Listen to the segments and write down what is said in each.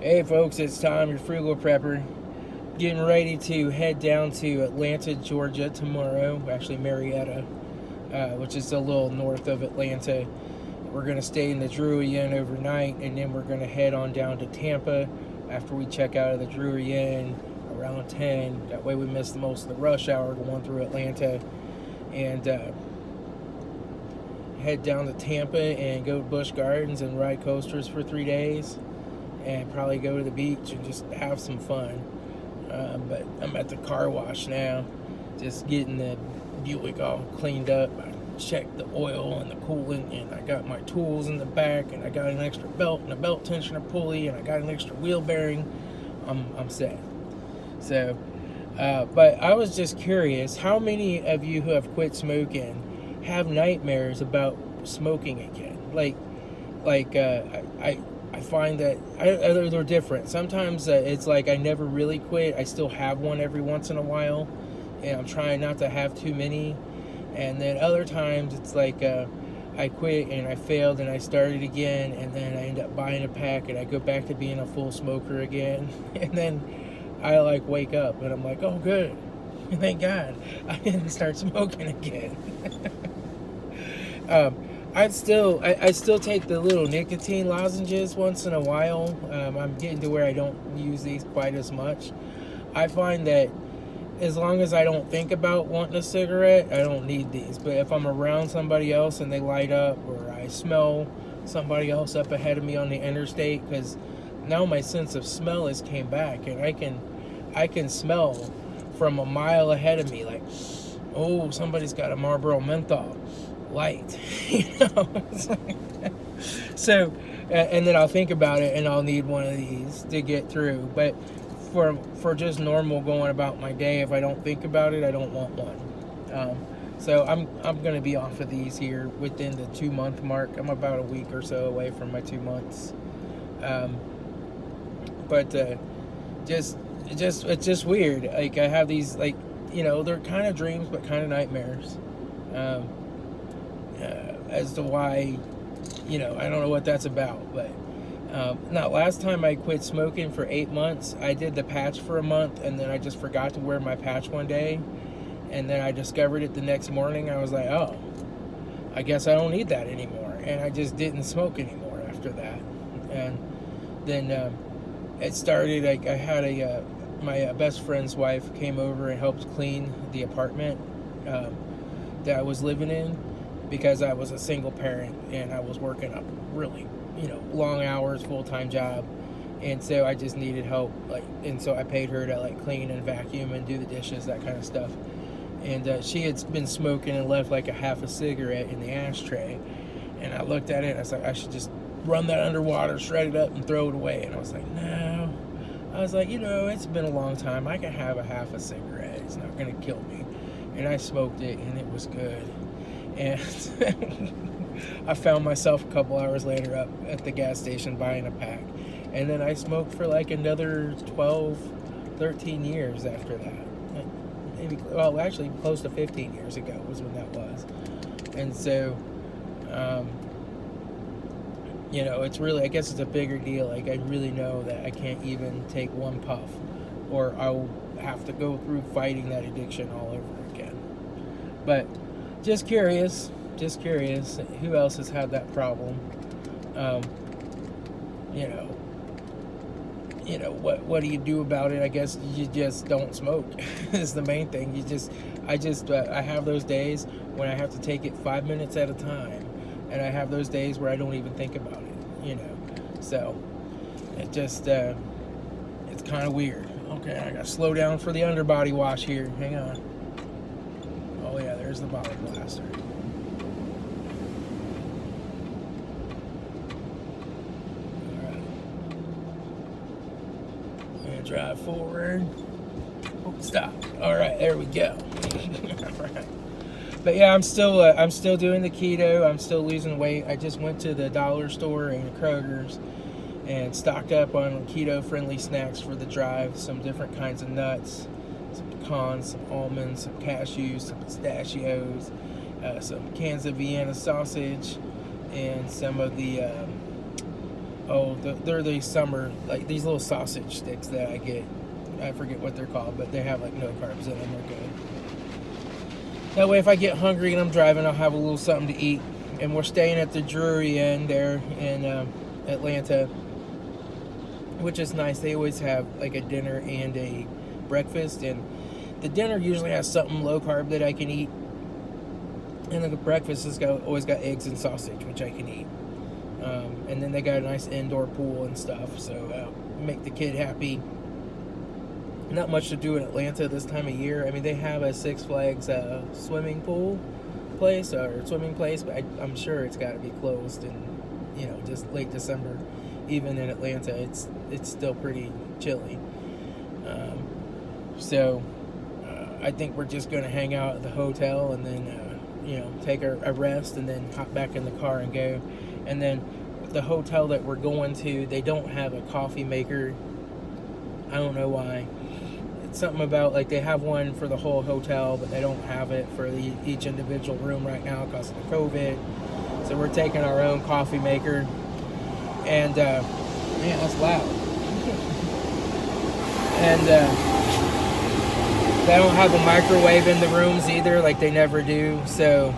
Hey folks, it's Tom, your frugal prepper. Getting ready to head down to Atlanta, Georgia tomorrow. Actually, Marietta, which is a little north of Atlanta. We're going to stay in the Drury Inn overnight, and then we're going to head on down to Tampa after we check out of the Drury Inn around 10. That way we miss the most of the rush hour going through Atlanta. And head down to Tampa and go to Busch Gardens and ride coasters for 3 days. And probably go to the beach and just have some fun. But I'm at the car wash now, just getting the Buick all cleaned up. I checked the oil and the coolant, and I got my tools in the back, and I got an extra belt and a belt tensioner pulley, and I got an extra wheel bearing. I'm set. So, but I was just curious, how many of you who have quit smoking have nightmares about smoking again? I find that they're different. Sometimes it's like I never really quit. I still have one every once in a while, and I'm trying not to have too many. And then other times it's like I quit and I failed and I started again, and then I end up buying a pack and I go back to being a full smoker again. And then I like wake up and I'm like, oh good, thank God I didn't start smoking again. I still take the little nicotine lozenges once in a while. I'm getting to where I don't use these quite as much. I find that as long as I don't think about wanting a cigarette, I don't need these. But if I'm around somebody else and they light up, or I smell somebody else up ahead of me on the interstate, because now my sense of smell has came back, and I can smell from a mile ahead of me, like, oh, somebody's got a Marlboro menthol light, so, and then I'll think about it and I'll need one of these to get through. But for just normal going about my day, if I don't think about it, I don't want one. So I'm gonna be off of these here within the 2-month mark. I'm about a week or so away from my 2 months. But it's just weird. Like, I have these, like, they're kind of dreams but kind of nightmares. As to why, I don't know what that's about. But now, last time I quit smoking for 8 months, I did the patch for a month, and then I just forgot to wear my patch one day, and then I discovered it the next morning. I was like, oh, I guess I don't need that anymore, and I just didn't smoke anymore after that. And then it started, like, I had my best friend's wife came over and helped clean the apartment that I was living in, because I was a single parent and I was working a really, long hours, full-time job. And so I just needed help, and so I paid her to clean and vacuum and do the dishes, that kind of stuff. And she had been smoking and left like a half a cigarette in the ashtray. And I looked at it and I was like, I should just run that underwater, shred it up and throw it away. And I was like, no. I was like, it's been a long time. I can have a half a cigarette. It's not going to kill me. And I smoked it, and it was good. And I found myself a couple hours later up at the gas station buying a pack. And then I smoked for another 12, 13 years after that. Actually close to 15 years ago was when that was. And so, it's really, I guess it's a bigger deal. Like, I really know that I can't even take one puff, or I'll have to go through fighting that addiction all over again. But just curious, who else has had that problem? What do you do about it? I guess you just don't smoke is the main thing. I have those days when I have to take it 5 minutes at a time, and I have those days where I don't even think about it, so it just, it's kind of weird. Okay, I gotta slow down for the underbody wash here. Hang on. Oh yeah, there's the bottle blaster. Drive forward. Oh, stop. All right, there we go. All right. But yeah, I'm still doing the keto. I'm still losing weight. I just went to the dollar store and Kroger's and stocked up on keto-friendly snacks for the drive. Some different kinds of nuts, some pecans, some almonds, some cashews, some pistachios, some cans of Vienna sausage, and some of the Oh, they're the summer, like these little sausage sticks that I get. I forget what they're called, but they have like no carbs in them. They're good. That way, if I get hungry and I'm driving, I'll have a little something to eat. And we're staying at the Drury Inn there in Atlanta, which is nice. They always have like a dinner and a breakfast, and the dinner usually has something low carb that I can eat, and the breakfast has always got eggs and sausage, which I can eat. And then they got a nice indoor pool and stuff, so make the kid happy. Not much to do in Atlanta this time of year. I mean, they have a Six Flags swimming pool place or swimming place, but I'm sure it's got to be closed in, just late December. Even in Atlanta, it's still pretty chilly. So I think we're just going to hang out at the hotel and then take a rest and then hop back in the car and go. And then the hotel that we're going to, they don't have a coffee maker. I don't know why. It's something about like they have one for the whole hotel, but they don't have it for each individual room right now because of the COVID. So we're taking our own coffee maker. And man, that's loud. And they don't have a microwave in the rooms either, like they never do. So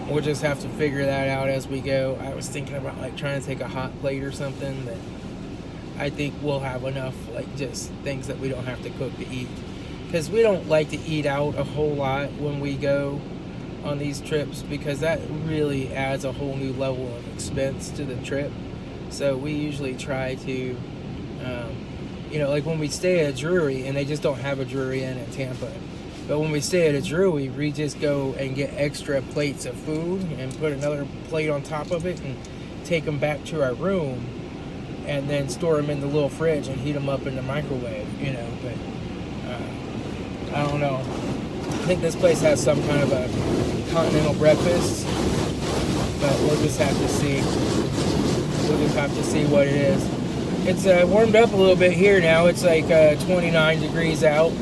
we'll just have to figure that out as we go. I was thinking about like trying to take a hot plate or something, but I think we'll have enough like just things that we don't have to cook to eat, because we don't like to eat out a whole lot when we go on these trips, because that really adds a whole new level of expense to the trip. So we usually try to like when we stay at Drury, and they just don't have a Drury Inn in Tampa. But when we stay at a Drury, we just go and get extra plates of food and put another plate on top of it and take them back to our room and then store them in the little fridge and heat them up in the microwave, But I don't know. I think this place has some kind of a continental breakfast, but we'll just have to see. We'll just have to see what it is. It's warmed up a little bit here now. It's like 29 degrees out.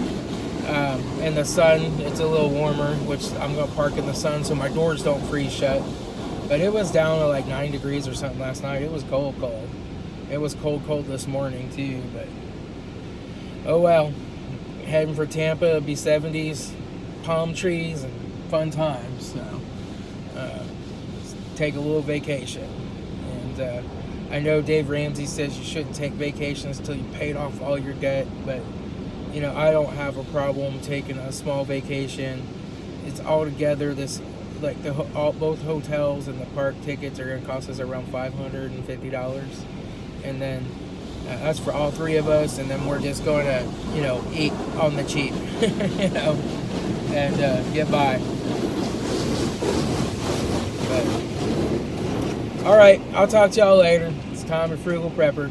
And the sun, it's a little warmer, which I'm going to park in the sun so my doors don't freeze shut. But it was down to like 9 degrees or something last night. It was cold. It was cold this morning too, but oh well. Heading for Tampa, it'll be 70s, palm trees, and fun times. So take a little vacation. And I know Dave Ramsey says you shouldn't take vacations until you paid off all your debt, but I don't have a problem taking a small vacation. It's all together. Both hotels and the park tickets are going to cost us around $550, and then that's for all three of us. And then we're just going to eat on the cheap, and get by. But all right, I'll talk to y'all later. It's time for Frugal Prepper.